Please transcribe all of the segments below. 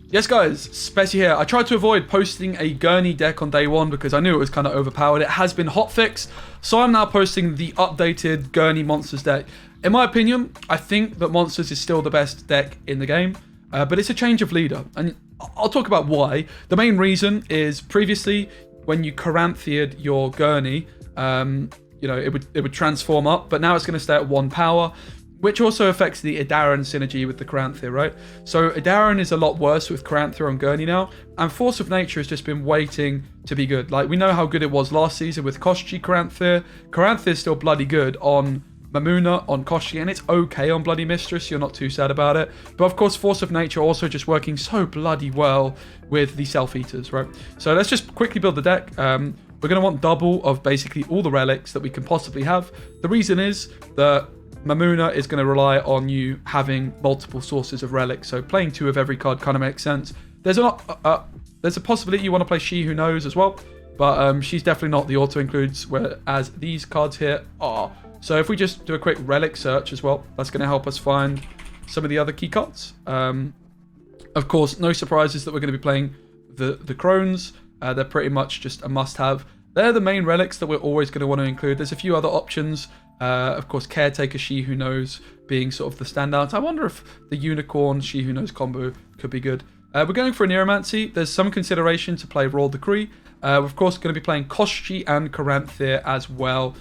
Yes guys, Speci here. I tried to avoid posting a Gurney deck on day one because I knew it was kind of overpowered. It has been hotfixed, so I'm now posting the updated Gurney Monsters deck. In my opinion, I think that Monsters is still the best deck in the game, but it's a change of leader, and I'll talk about why. The main reason is previously when you Caranthir'd your Gurney, you know, it would transform up, but now it's going to stay at 1 power. Which also affects the Edaran synergy with the Caranthir, right? So Edaran is a lot worse with Caranthir on Gurney now, and Force of Nature has just been waiting to be good. Like, we know how good it was last season with Koschey Caranthir. Caranthir is still bloody good on Mammuna, on Koshchey, and it's okay on bloody Mistress. You're not too sad about it. But of course, Force of Nature also just working so bloody well with the Selfeaters, right? So let's just quickly build the deck. We're going to want double of basically all the relics that we can possibly have. The reason is that Mammuna is going to rely on you having multiple sources of relics, so playing 2 of every card kind of makes sense. There's a possibility you want to play She Who Knows as well, but she's definitely not the auto-includes, whereas these cards here are. So if we just do a quick relic search as well, that's going to help us find some of the other key cards. Of course, no surprises that we're going to be playing the Crones. They're pretty much just a must-have. They're the main relics that we're always going to want to include. There's a few other options. Of course, Caretaker, She Who Knows being sort of the standout. I wonder if the Unicorn, She Who Knows combo could be good. We're going for Oneiromancy. There's some consideration to play Royal Decree. We're of course going to be playing Koschey and Caranthir as well.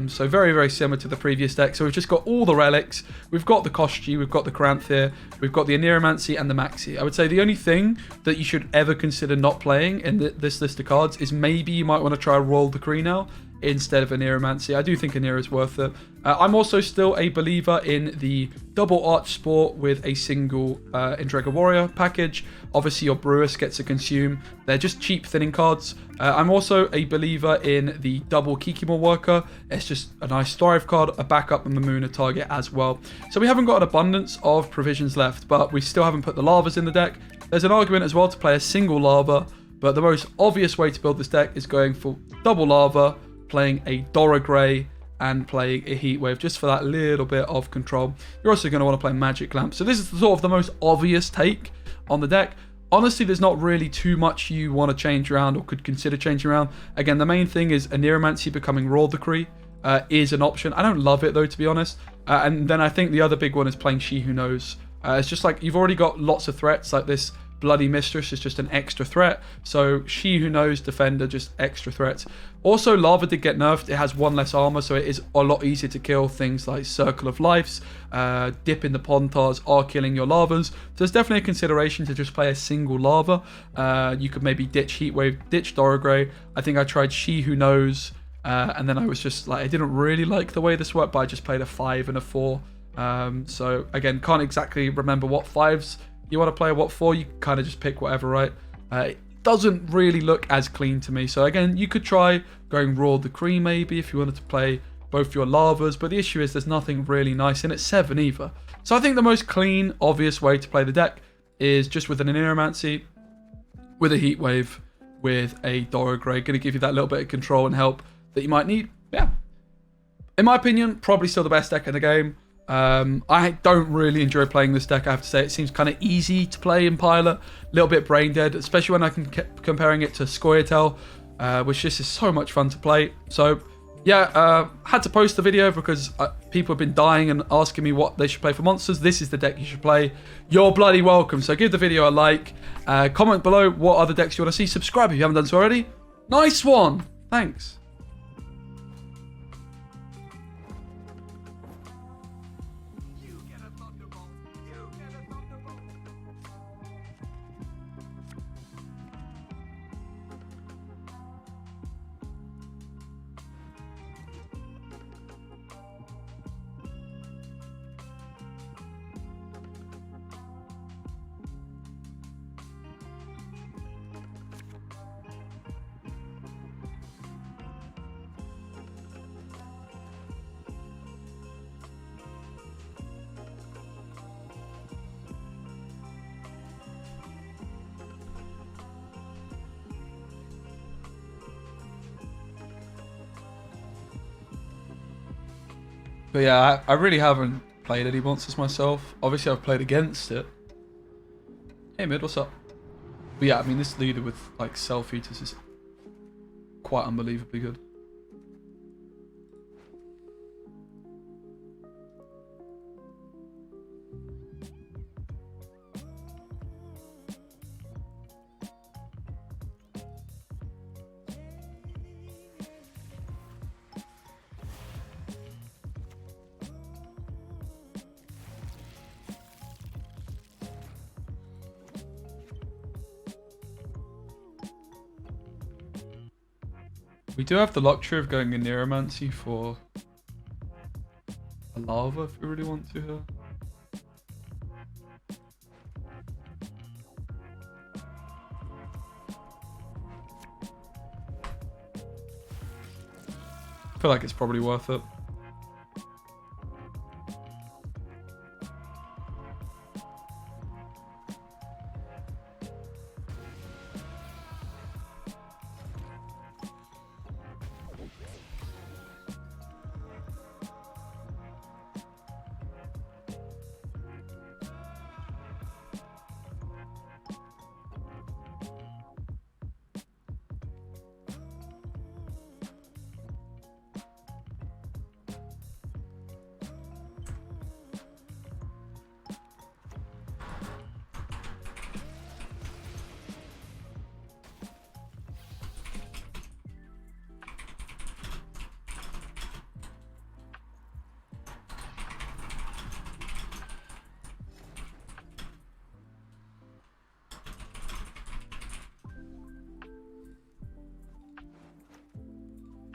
So very, very similar to the previous deck. So we've just got all the relics. We've got the Koschey, we've got the Caranthir, we've got the Oneiromancy and the Maxii. I would say the only thing that you should ever consider not playing in this list of cards is maybe you might want to try Royal Decree now instead of Oneiromancy. I do think Oneiro is worth it. I'm also still a believer in the double Archespore with a single Endrega Warrior package. Obviously your Brewess gets to consume. They're just cheap thinning cards. I'm also a believer in the double Kikimore Worker. It's just a nice Thrive card, a backup and Mammuna target as well. So we haven't got an abundance of provisions left, but we still haven't put the Larvas in the deck. There's an argument as well to play a single Larva, but the most obvious way to build this deck is going for double Larva, playing a Dorregaray, and playing a Heatwave just for that little bit of control. You're also going to want to play Magic Lamp. So this is sort of the most obvious take on the deck. Honestly, there's not really too much you want to change around or could consider changing around. Again, the main thing is Oneiromancy becoming Royal Decree is an option. I don't love it though, to be honest. And then I think the other big one is playing She Who Knows. It's just like you've already got lots of threats, like this bloody Mistress is just an extra threat. So She Who Knows, Defender, just extra threats. Also, Larva did get nerfed. It has 1 less armor, so it is a lot easier to kill things like Circle of Lives, Dip in the Pontars are killing your Larvas. So there's definitely a consideration to just play a single Larva. You could maybe ditch Heatwave, ditch Dorregaray. I think I tried She Who Knows, and then I was just like, I didn't really like the way this worked, but I just played a 5 and a 4. So again, can't exactly remember what 5s you want to play, what 4. You kind of just pick whatever, right? It doesn't really look as clean to me. So again, you could try going Royal Decree maybe if you wanted to play both your Larvas, but the issue is there's nothing really nice in it, 7 either. So I think the most clean, obvious way to play the deck is just with an Oneiromancy, with a Heatwave, with a Dorregaray. Going to give you that little bit of control and help that you might need. Yeah. In my opinion, probably still the best deck in the game. I don't really enjoy playing this deck, I have to say. It seems kind of easy to play in Pilot, a little bit brain dead, especially when I can comparing it to Scoia'tael, which just is so much fun to play. So yeah, had to post the video because people have been dying and asking me what they should play for monsters. This is the deck you should play. You're bloody welcome. So give the video a like, comment below what other decks you want to see, subscribe if you haven't done so already. Nice one, thanks. But yeah, I really haven't played any monsters myself. Obviously, I've played against it. Hey, Mid, what's up? But yeah, I mean, this leader with like Selfeaters is quite unbelievably good. We do have the luxury of going Oneiromancy for a Larva if we really want to here. I feel like it's probably worth it.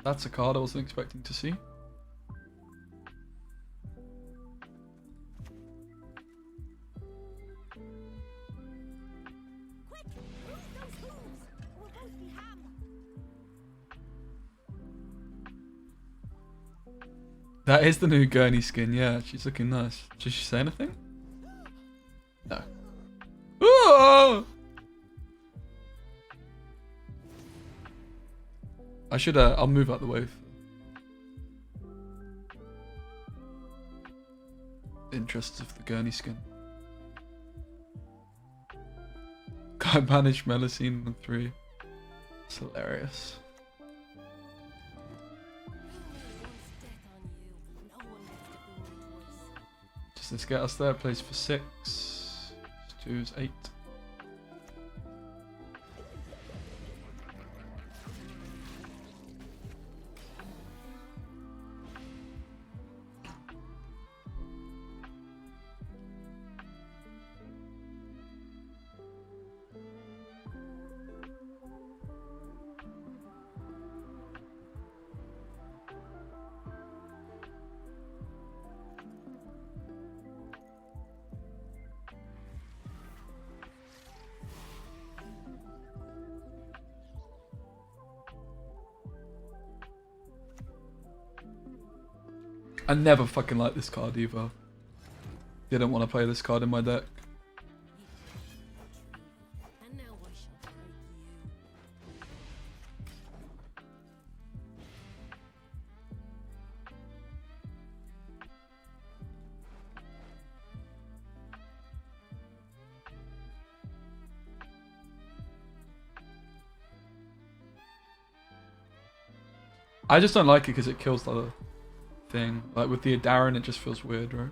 That's a card I wasn't expecting to see. That is the new Gurney skin, yeah, she's looking nice. Did she say anything? No. Ooh! I should, I'll move out the way. Interests of the Gurney skin. I managed Melusine in 3. It's hilarious. Just let's get us there. Plays for 6. 2 is 8. I never fucking liked this card either. Didn't want to play this card in my deck. I just don't like it because it kills the other thing. Like with the Adaran, it just feels weird, right?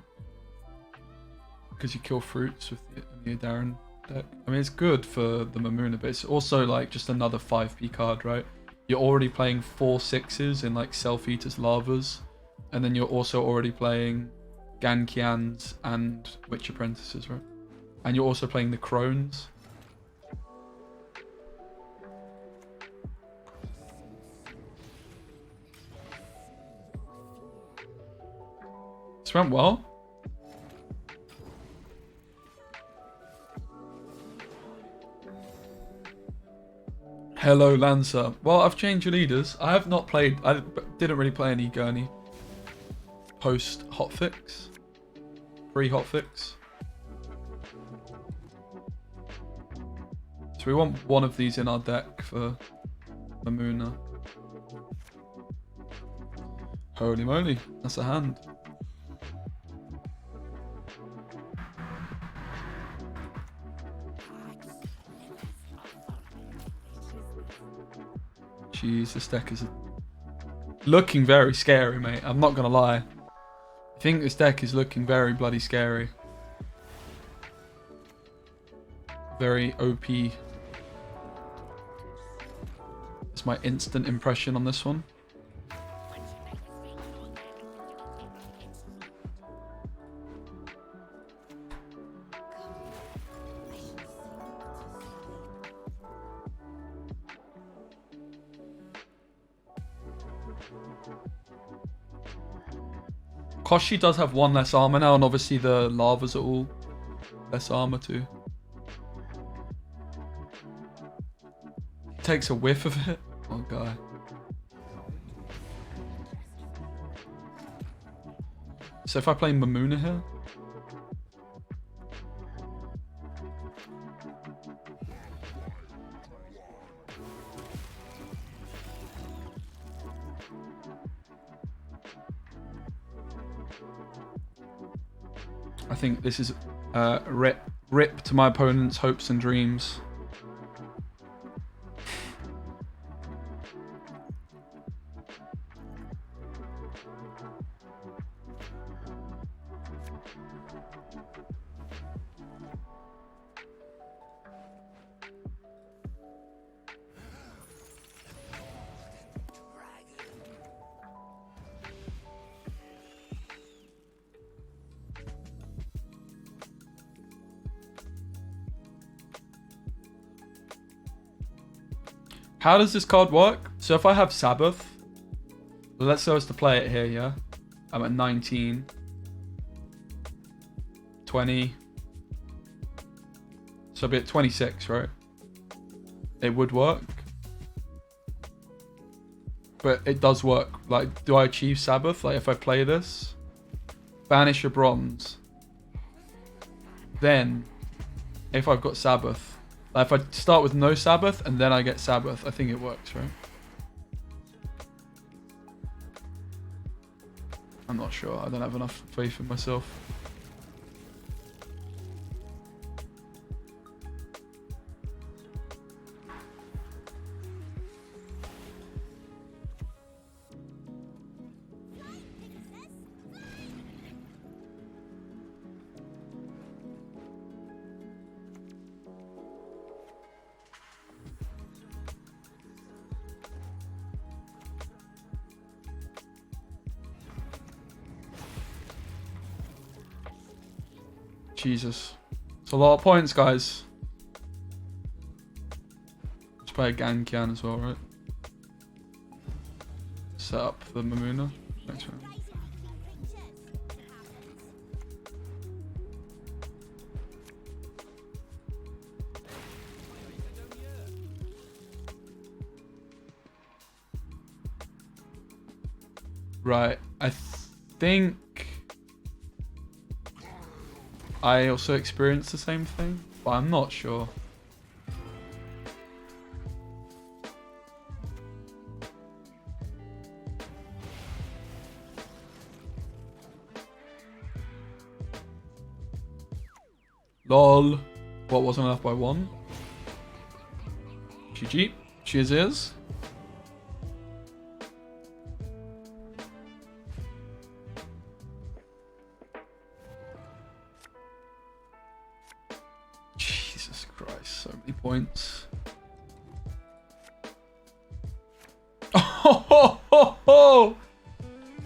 Because you kill fruits with the Adaran deck. I mean, it's good for the Mammuna, but it's also like just another 5p card, right? You're already playing 4 6s in like Selfeater's Larvas, and then you're also already playing Gantkians and Witch Apprentices, right? And you're also playing the Crones. This went well. Hello, Lancer. Well, I've changed your leaders. I have not played. I didn't really play any Gurney post hotfix. Pre-hotfix. So we want one of these in our deck for Mammuna. Holy moly, that's a hand. Jeez, this deck is looking very scary, mate. I'm not gonna lie. I think this deck is looking very bloody scary. Very OP. It's my instant impression on this one. Koschey does have one less armor now, and obviously the larvas are all less armor too. Takes a whiff of it. Oh god. So if I play Mammuna here, I think this is rip to my opponent's hopes and dreams. How does this card work? So if I have Sabbath, let's say I was to play it here, yeah? I'm at 19, 20, so I'll be at 26, right? It would work. But it does work. Like, do I achieve Sabbath? Like, if I play this, banish a bronze, then, if I've got Sabbath, like if I start with no Sabbath and then I get Sabbath, I think it works, right? I'm not sure. I don't have enough faith in myself. Jesus. It's a lot of points, guys. Let's play a Gan Ceann as well, right? Set up the Mammuna next round. Right, I think I also experienced the same thing, but I'm not sure. LOL. What, wasn't enough by one? GG. Cheers. Points.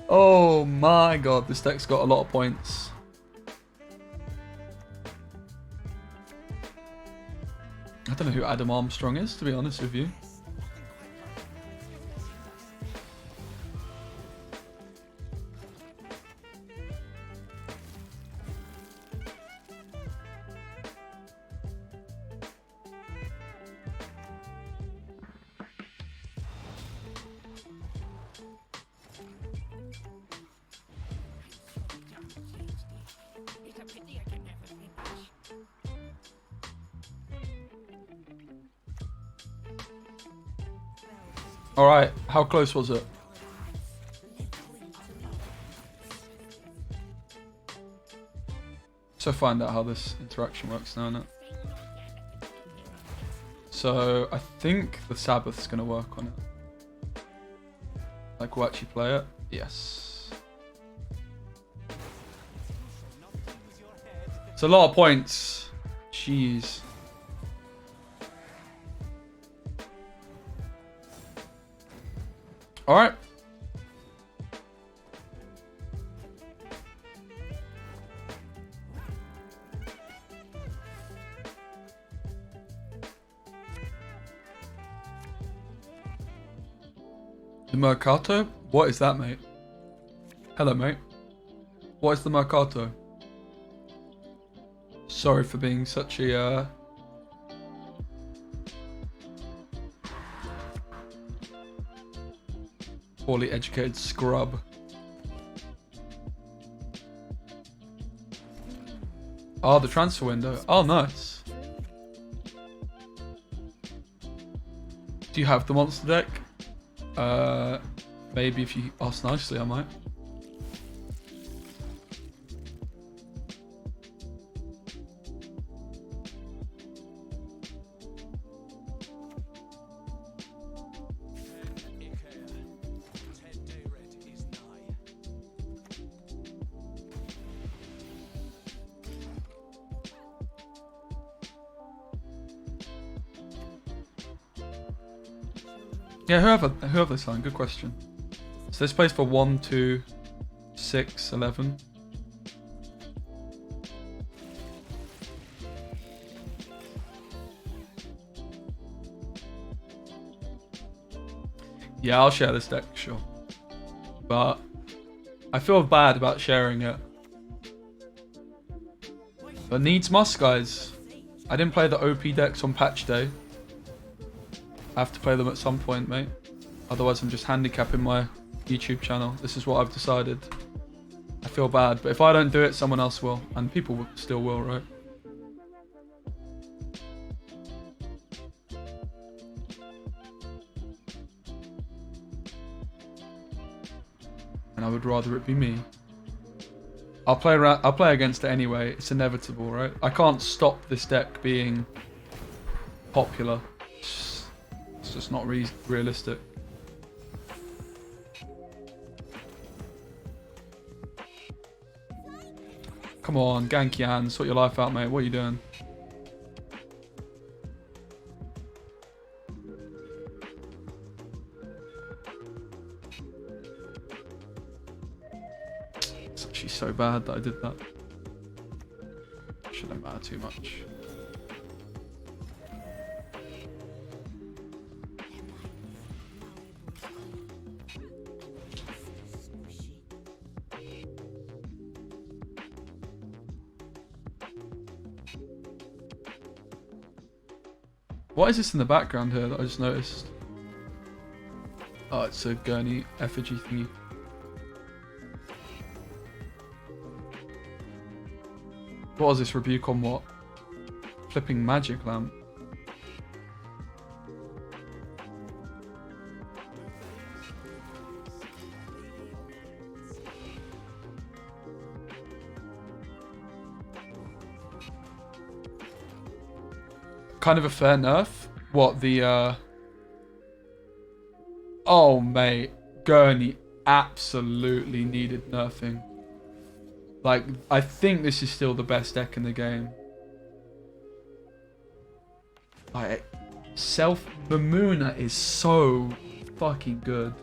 Oh my god, this deck's got a lot of points. I don't know who Adam Armstrong is, to be honest with you. Alright, how close was it? So find out how this interaction works now, innit? So I think the Sabbath's gonna work on it. Like, we'll actually play it. Yes. It's a lot of points. Jeez. Alright. The Mercato? What is that, mate? Hello, mate. What is the Mercato? Sorry for being such a poorly educated scrub. Oh, the transfer window. Oh, nice. Do you have the monster deck? Maybe if you ask nicely, I might. Yeah, whoever they signed, good question. So this plays for 1, 2, 6, 11. Yeah, I'll share this deck, sure. But I feel bad about sharing it. But needs must, guys. I didn't play the OP decks on patch day. I have to play them at some point, mate. Otherwise, I'm just handicapping my YouTube channel. This is what I've decided. I feel bad, but if I don't do it, someone else will. And people still will, right? And I would rather it be me. I'll play against it anyway. It's inevitable, right? I can't stop this deck being popular. It's just not realistic. Come on, Gan Ceann, sort your life out, mate. What are you doing? It's actually so bad that I did that. Shouldn't matter too much. What is this in the background here that I just noticed? Oh, it's a Gurney effigy thingy. What was this rebuke on what? Flipping magic lamp. Kind of a fair nerf. What, the, Oh, mate. Gurney absolutely needed nerfing. Like, I think this is still the best deck in the game. Like, Mammuna is so fucking good.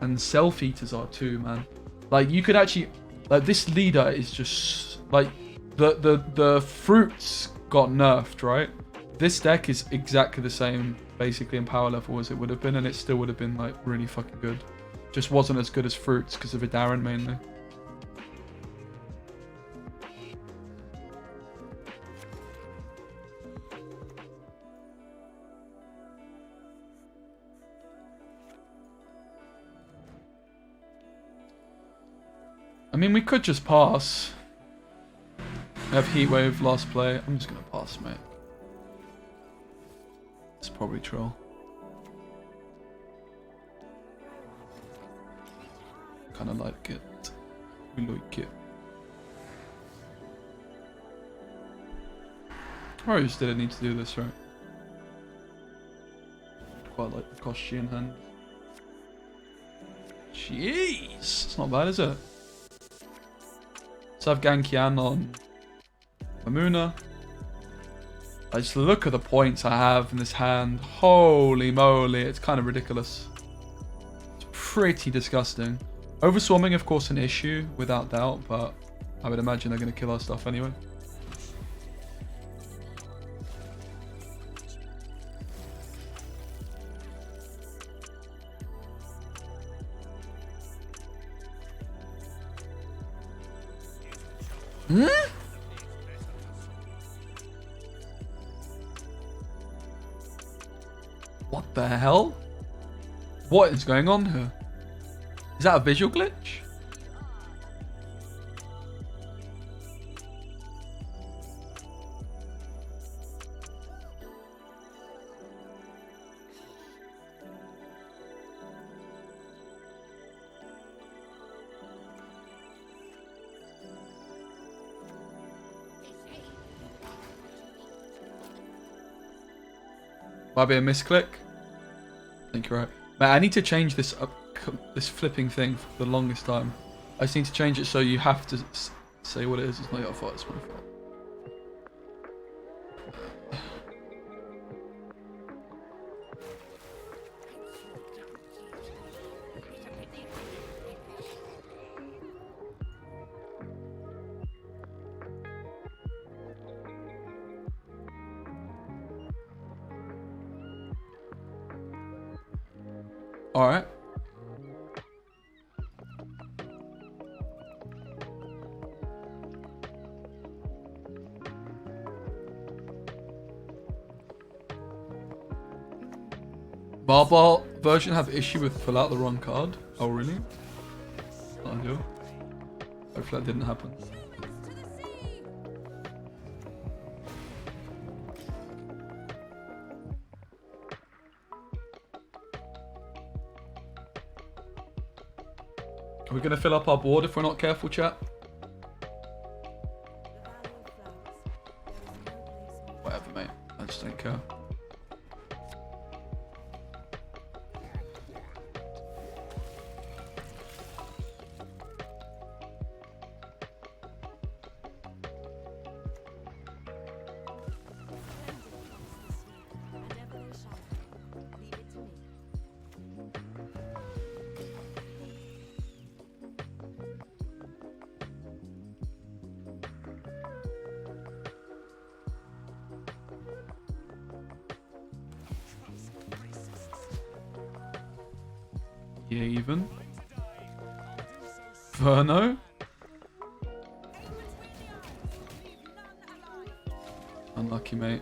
And Selfeaters are too, man. Like, you could actually... Like, this leader is just... Like, the fruits got nerfed, right? This deck is exactly the same, basically, in power level as it would have been, and it still would have been, like, really fucking good. Just wasn't as good as Fruits because of Vidaran, mainly. I mean, we could just pass. We have Heatwave last play. I'm just going to pass, mate. It's probably troll. Kind of like it. We like it. Or just didn't need to do this, right? Quite like the Koschey in hand. Jeez. It's not bad, is it? Let's have Gan Ceann on Mammuna. I just look at the points I have in this hand. Holy moly, it's kind of ridiculous. It's pretty disgusting. Overswarming, of course, an issue, without doubt, but I would imagine they're going to kill our stuff anyway. What the hell? What is going on here? Is that a visual glitch? Might be a misclick. I think you're right. Man, I need to change this this flipping thing for the longest time. I just need to change it so you have to say what it is. It's not your fault, it's my fault. Alright. Mobile version have issue with fill out the wrong card. Oh really? Not ideal. Hopefully that didn't happen. Are we going to fill up our board if we're not careful, chat? Whatever, mate. I just don't care. Yeah, even. Verno. Unlucky, mate.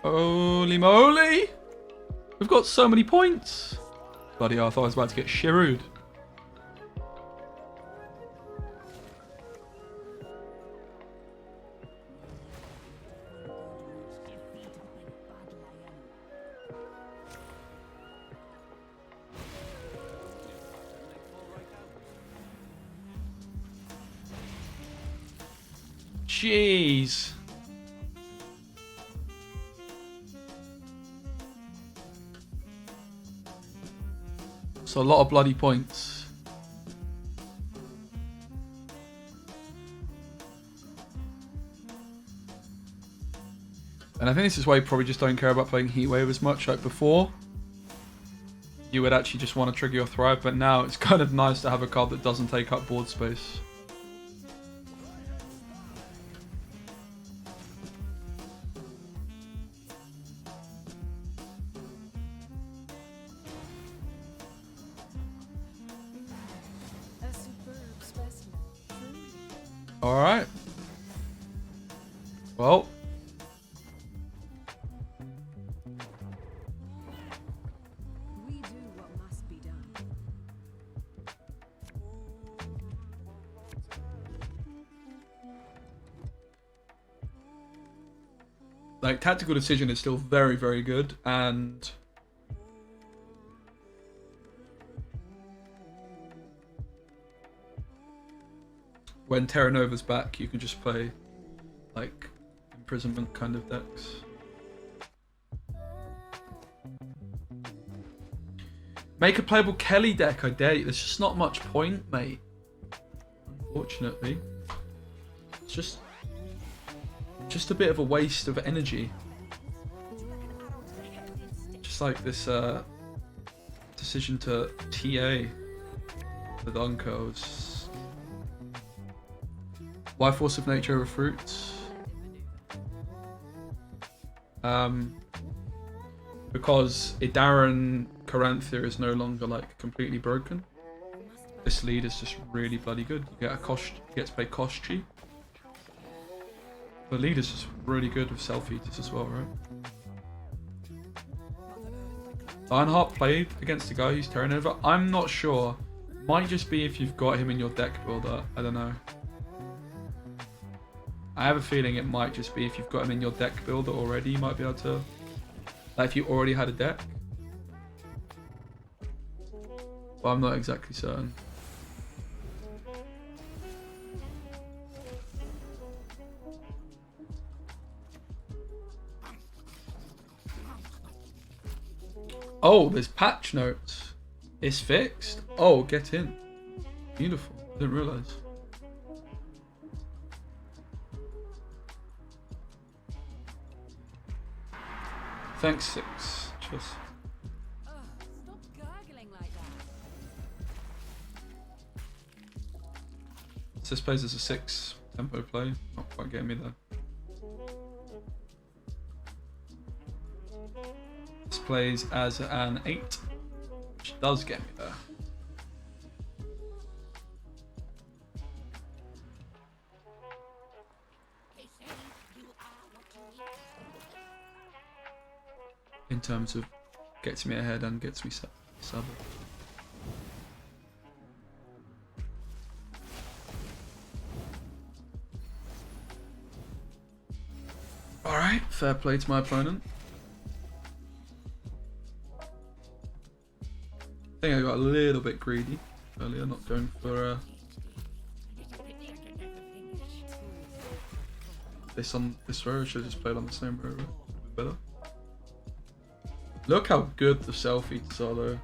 Holy moly! We've got so many points! Bloody hell, I thought I was about to get shirooed. Jeez. So a lot of bloody points. And I think this is why you probably just don't care about playing Heatwave as much. Like before, you would actually just want to trigger your Thrive, but now it's kind of nice to have a card that doesn't take up board space. Alright. Well. We do what must be done. Like, tactical decision is still very, very good, and when Terra Nova's back, you can just play like imprisonment kind of decks. Make a playable Kelly deck, I dare you. There's just not much point, mate. Unfortunately. It's just a bit of a waste of energy. Just like this decision to TA the Dunkos. Why Force of Nature over Fruits? Because Idaran Caranthir is no longer like completely broken. This lead is just really bloody good. You get a you get to play Koschey. The lead is just really good with Selfeaters as well, right? Lionheart played against a guy who's Terra Nova. I'm not sure. Might just be if you've got him in your deck builder. I don't know. I have a feeling it might just be if you've got him in your deck builder already, you might be able to... Like if you already had a deck. But I'm not exactly certain. Oh, there's patch notes. It's fixed. Oh, get in. Beautiful. Didn't realise. Thanks, 6. Cheers. Ugh, stop gurgling like that. This plays as a 6 tempo play. Not quite getting me there. This plays as an 8, which does get me there. In terms of gets me ahead and gets me Sabbath. Alright, fair play to my opponent. I think I got a little bit greedy earlier, not going for this on this row. I should have just played on the same row, right? A bit better. Look how good the Selfeaters are though.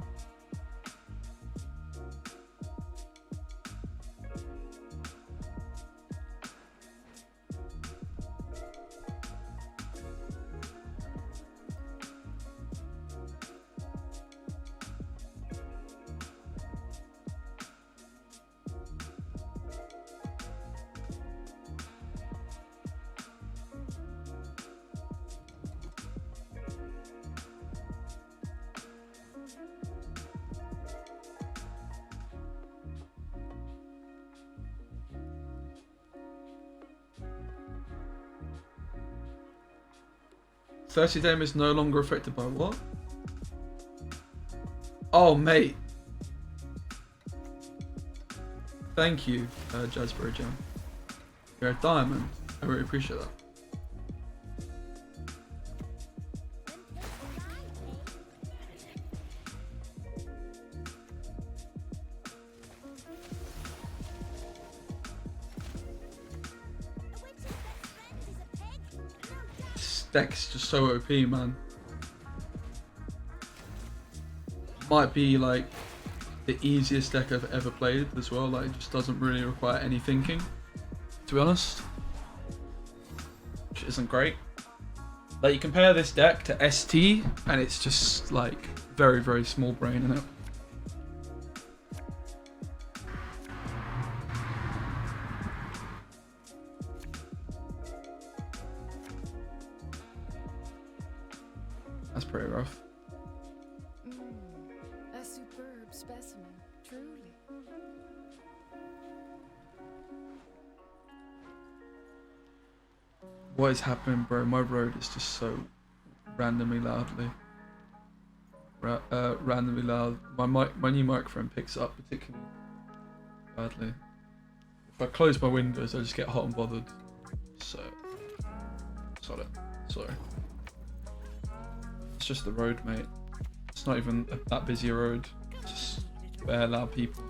Dame is no longer affected by what? Oh, mate. Thank you, Jazzberry Jam. You're a diamond. I really appreciate that. Deck's just so OP, man. Might be like the easiest deck I've ever played as well. Like, it just doesn't really require any thinking, to be honest, which isn't great. Like, you compare this deck to ST and it's just like very, very small brain in it. That's pretty rough. A superb specimen, truly. What is happening, bro? My road is just so randomly loudly. Randomly loud. My new microphone picks it up particularly badly. If I close my windows, I just get hot and bothered. So, sorry. It's just the road, mate. It's not even that busy a road. It's just bare loud people.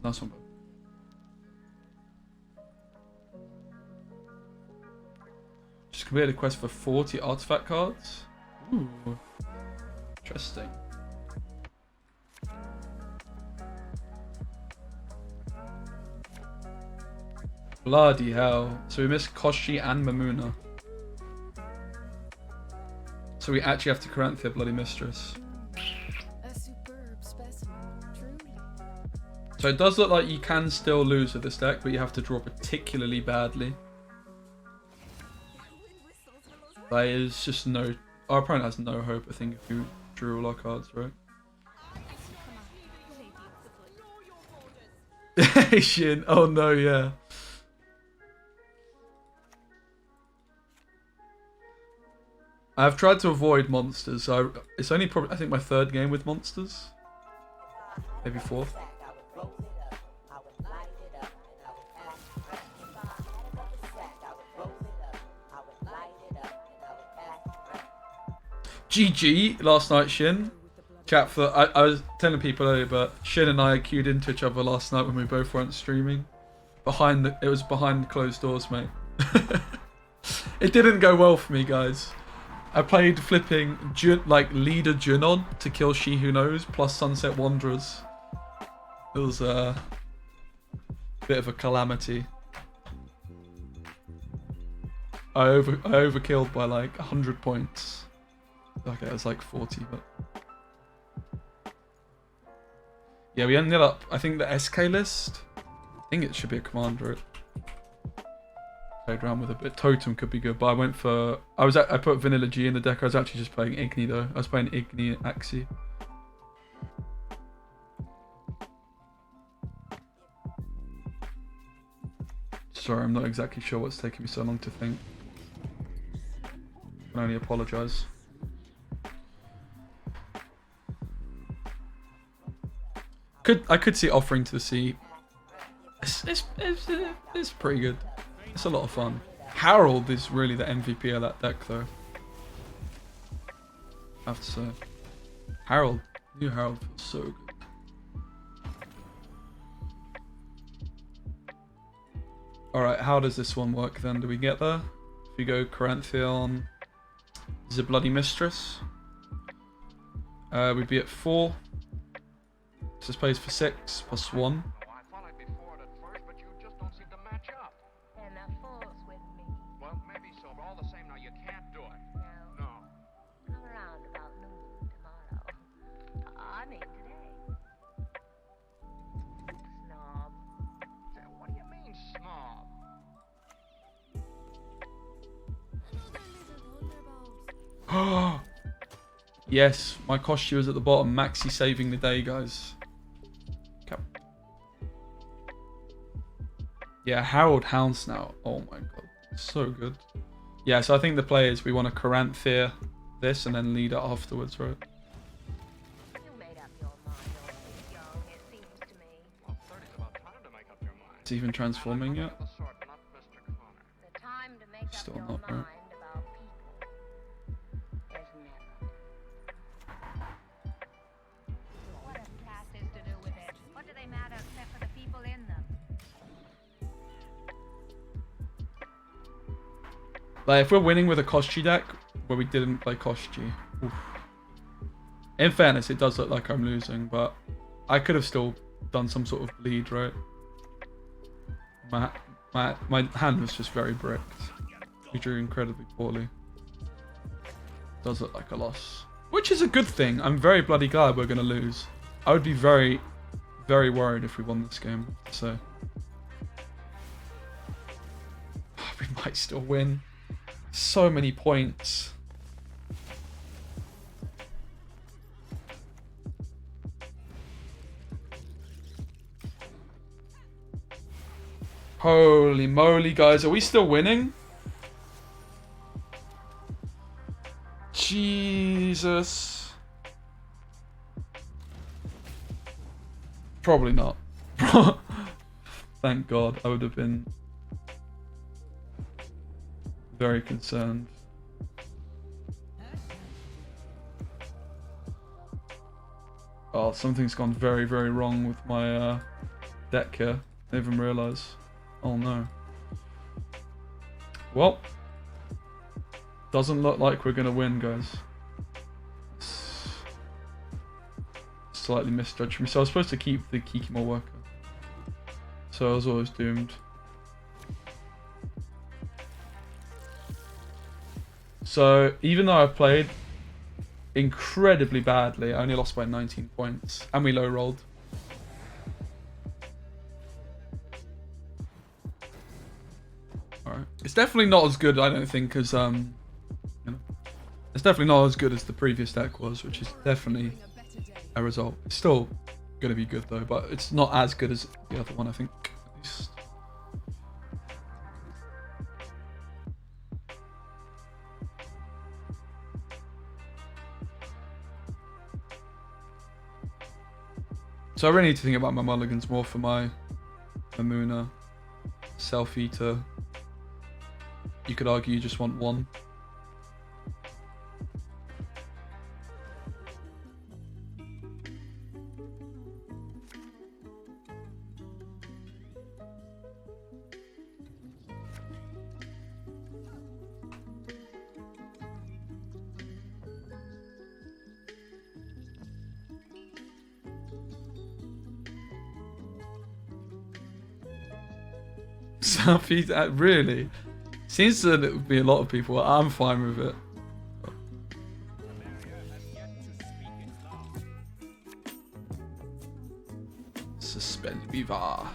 Nice one. Just completed a quest for 40 artifact cards. Ooh. Interesting. Bloody hell. So we missed Koschey and Mammuna. So we actually have to Caranthir bloody Mistress. A superb specimen, truly. So it does look like you can still lose with this deck, but you have to draw particularly badly. There is just no... Our opponent has no hope, I think, if you drew all our cards, right? Shin. Oh no, yeah. I've tried to avoid monsters, so it's only probably, I think, my third game with monsters. Maybe fourth. GG last night, Shin. Chat for I was telling people earlier, but Shin and I queued into each other last night when we both weren't streaming. It was behind closed doors, mate. It didn't go well for me, guys. I played flipping leader Junon to kill She Who Knows plus Sunset Wanderers. It was a bit of a calamity. I overkilled by like 100 points. Okay, it was like 40, but yeah, we ended up. I think the SK list. I think it should be a commander. Played around with a bit. Totem could be good, but I went for. I put Vanilla G in the deck. I was actually just playing Igni though. I was playing Igni and Axie. Sorry, I'm not exactly sure what's taking me so long to think. I can only apologise. I could see Offering to the Sea. It's pretty good. It's a lot of fun. Harold is really the MVP of that deck, though. I have to say. New Harold feels so good. Alright, how does this one work then? Do we get there? If you go Caranthir on the Bloody Mistress, we'd be at 4. So this plays for 6 plus 1. Yes, my Koschey was at the bottom. Maxi saving the day, guys. Okay. Yeah, Harold Hounds now. Oh my god, so good. Yeah, so I think the play is we want to Caranthir this and then lead it afterwards, right? It's even transforming yet? Still not, right? Like, if we're winning with a Koschey deck, where we didn't play Koschey, oof. In fairness, it does look like I'm losing, but I could have still done some sort of bleed, right? My hand was just very bricked. We drew incredibly poorly. Does look like a loss. Which is a good thing. I'm very bloody glad we're going to lose. I would be very, very worried if we won this game, so. We might still win. So many points. Holy moly, guys. Are we still winning? Jesus. Probably not. Thank God. I would have been very concerned. Oh, something's gone very, very wrong with my deck here. Didn't even realise. Oh no. Well, doesn't look like we're gonna win, guys. Slightly misjudged me. So I was supposed to keep the Kikimore Worker. So I was always doomed. So even though I played incredibly badly, I only lost by 19 points. And we low rolled. Alright. It's definitely not as good, I don't think, as you know, it's definitely not as good as the previous deck was, which is definitely a result. It's still going to be good though, but it's not as good as the other one, I think, at least. So I really need to think about my mulligans more for my Mammuna, Selfeater. You could argue you just want one. Selfeater, really? Seems to be a lot of people. I'm fine with it. Suspend Viva.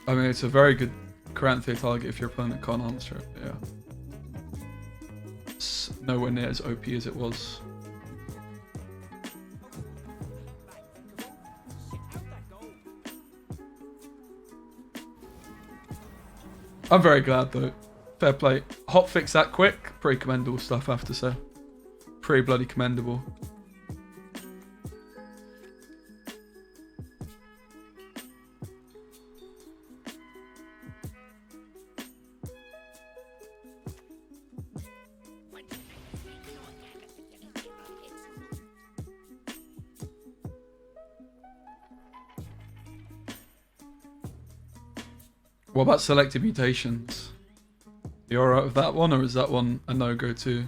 I mean, it's a very good Caranthir target if your opponent can't answer it, yeah. It's nowhere near as OP as it was. I'm very glad though. Fair play. Hotfix that quick. Pretty commendable stuff, I have to say. Pretty bloody commendable. What about selective mutations? You alright with that one, or is that one a no-go too?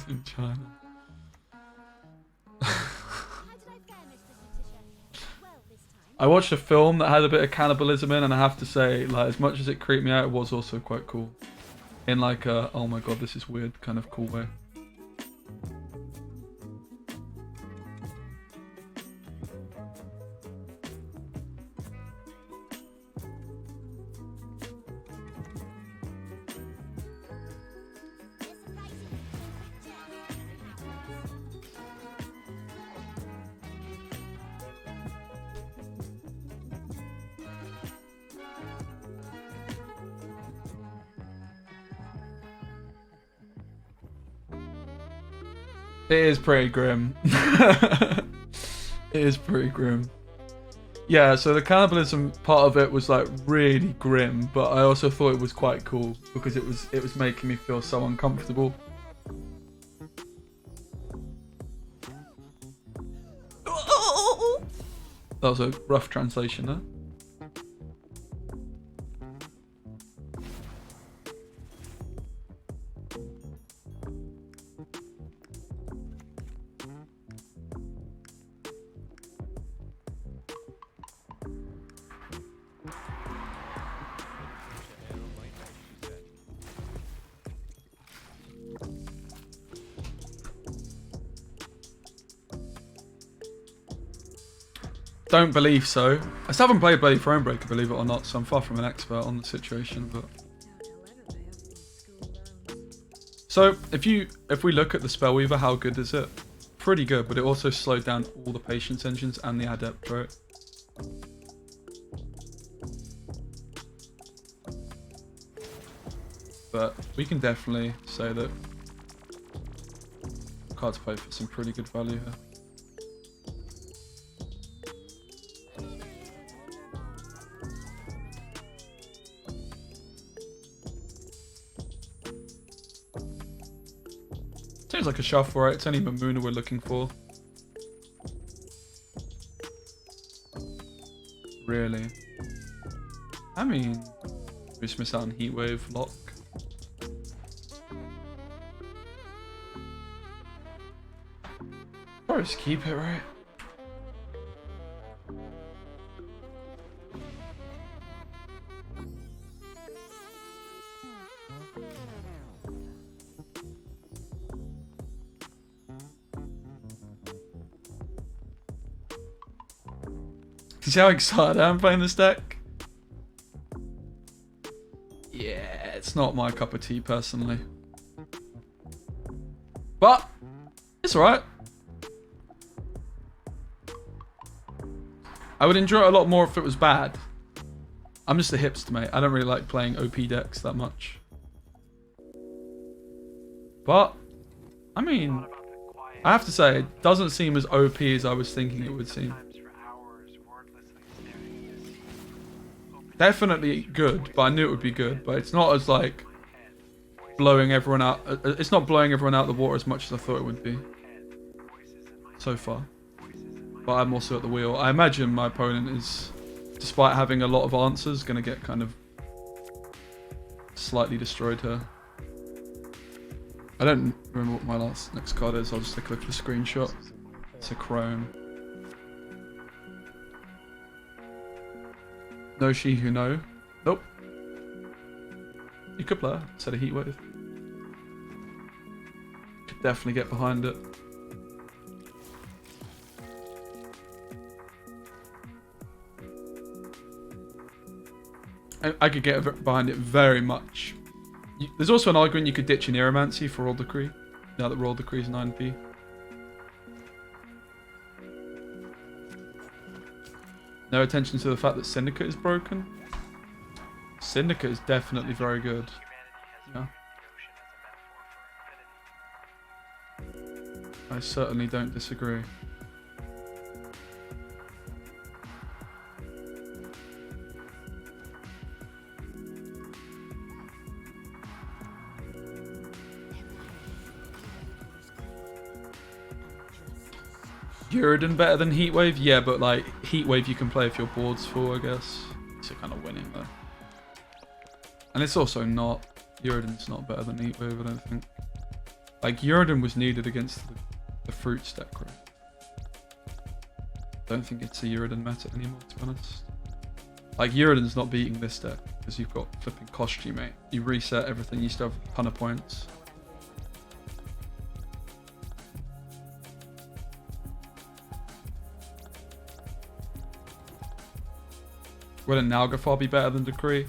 In China. I watched a film that had a bit of cannibalism in, and I have to say, like, as much as it creeped me out, it was also quite cool. In like a, oh my god, this is weird kind of cool way. It is pretty grim. It is pretty grim. Yeah, so the cannibalism part of it was like really grim, but I also thought it was quite cool because it was making me feel so uncomfortable. That was a rough translation there. Don't believe so. I still haven't played Bloody Thronebreaker, believe it or not, so I'm far from an expert on the situation. But so if we look at the Spellweaver, how good is it? Pretty good, but it also slowed down all the Patience engines and the Adept, right? But we can definitely say that cards play for some pretty good value here. Seems like a shuffle, right? It's only Mammuna we're looking for. Really? I mean, we just miss out on Heatwave lock. Or just keep it, right? See how excited I am playing this deck? Yeah, it's not my cup of tea personally. But, it's alright. I would enjoy it a lot more if it was bad. I'm just a hipster, mate. I don't really like playing OP decks that much. But, I mean, I have to say, it doesn't seem as OP as I was thinking it would seem. Definitely good, but I knew it would be good. But it's not as like blowing everyone out. It's not blowing everyone out of the water as much as I thought it would be so far. But I'm also at the wheel. I imagine my opponent is, despite having a lot of answers, going to get kind of slightly destroyed here. I don't remember what my next card is. I'll just take a look at the screenshot. It's a Chrome. No She Who Know. Nope. You could play instead of Heatwave. Could definitely get behind it. I could get behind it very much. There's also an argument you could ditch Oneiromancy for World Decree, now that World Decree is 9p. No attention to the fact that Syndicate is broken. Syndicate is definitely very good. Yeah. I certainly don't disagree. Uridan better than Heatwave? Yeah, but like Heatwave you can play if your board's full, I guess. So kind of winning though. And it's also not. Uridan's not better than Heatwave, I don't think. Like Uridan was needed against the fruits deck, right? Don't think it's a Uridan meta anymore, to be honest. Like Uridan's not beating this deck because you've got flipping Koschey, mate. You reset everything, you still have a ton of points. Would a Nalgafar be better than Decree?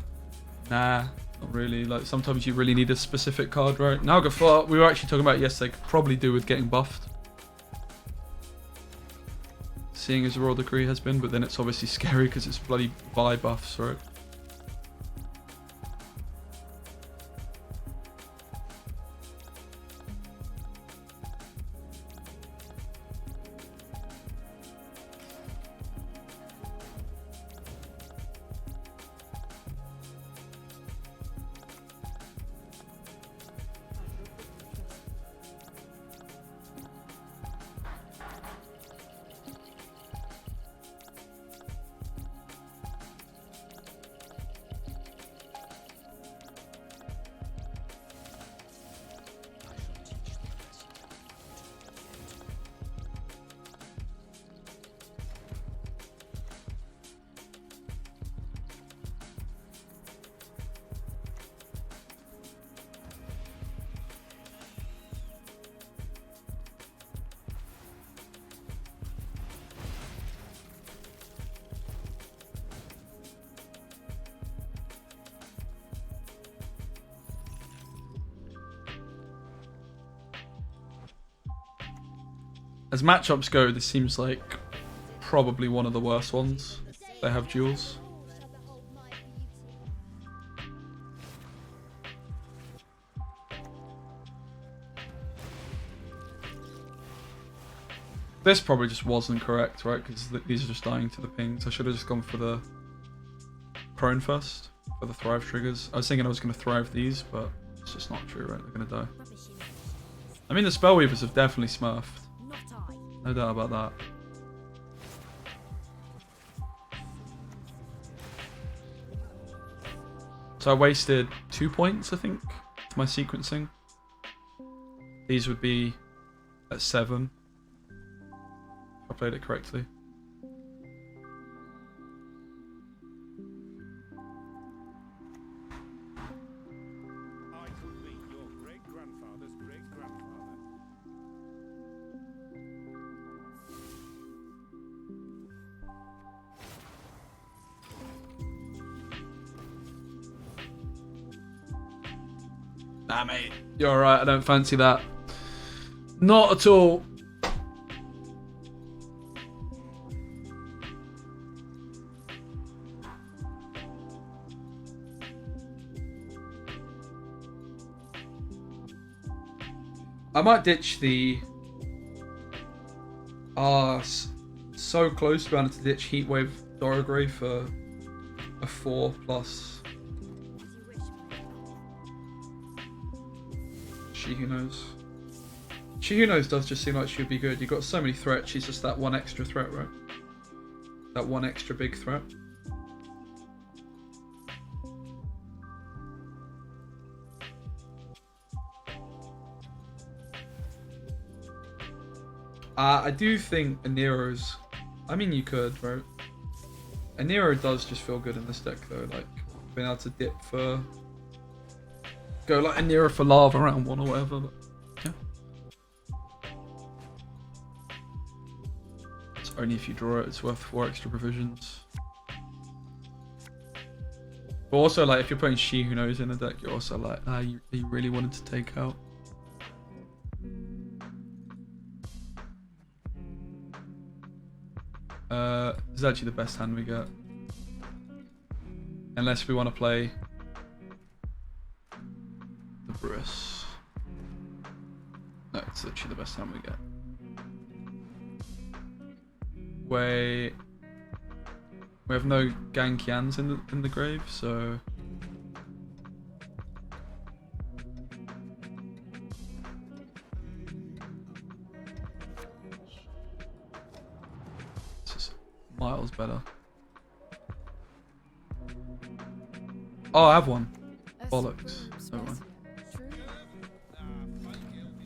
Nah, not really. Like sometimes you really need a specific card, right? Nalgafar, we were actually talking about yesterday, could probably do with getting buffed. Seeing as Royal Decree has been, but then it's obviously scary because it's bloody Vi buffs, right? As matchups go, this seems like probably one of the worst ones. They have duels. This probably just wasn't correct, right? Because these are just dying to the pings. I should have just gone for the prone first, for the thrive triggers. I was thinking I was going to thrive these, but it's just not true, right? They're going to die. I mean, the spell weavers have definitely smurfed. Not I. No doubt about that. So I wasted 2 points, I think, for my sequencing. These would be at 7. If I played it correctly. I could be your great-grandfather's great-grandfather. Nah, mate. You're alright. I don't fancy that. Not at all. I might ditch the... so close to being able to ditch Heatwave Dorregaray for a 4+. As you wish, my She Who Knows. She Who Knows does just seem like she would be good. You've got so many threats, she's just that one extra threat, right? That one extra big threat. I do think Oneiro's... I mean, you could, right? Oneiro does just feel good in this deck, though. Like, being able to dip for... Go like Oneiro for Lava round 1 or whatever, but yeah. It's only if you draw it, it's worth 4 extra provisions. But also, like, if you're putting She Who Knows in a deck, you're also like, you really wanted to take out. This is actually the best hand we get. Unless we want to play the Brewess. No, it's actually the best hand we get. We have no Gantkians in the grave, so this is miles better. Oh, I have one. Bollocks. Never mind.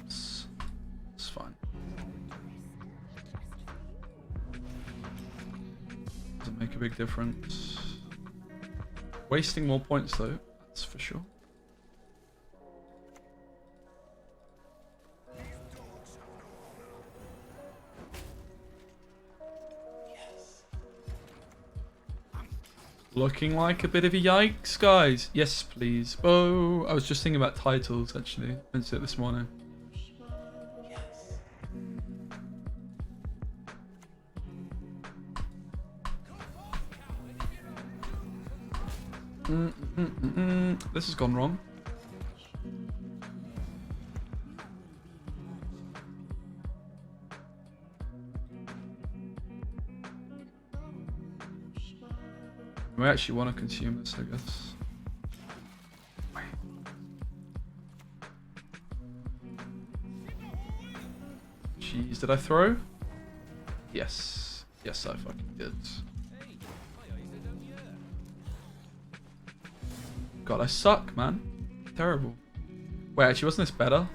It's fine. Doesn't make a big difference. Wasting more points though, that's for sure. Looking like a bit of a yikes, guys. Yes, please. Oh, I was just thinking about titles, actually. I meant to it this morning. This has gone wrong. We actually want to consume this, I guess. Wait. Jeez, did I throw? Yes. Yes, I fucking did. God, I suck, man. Terrible. Wait, actually, wasn't this better?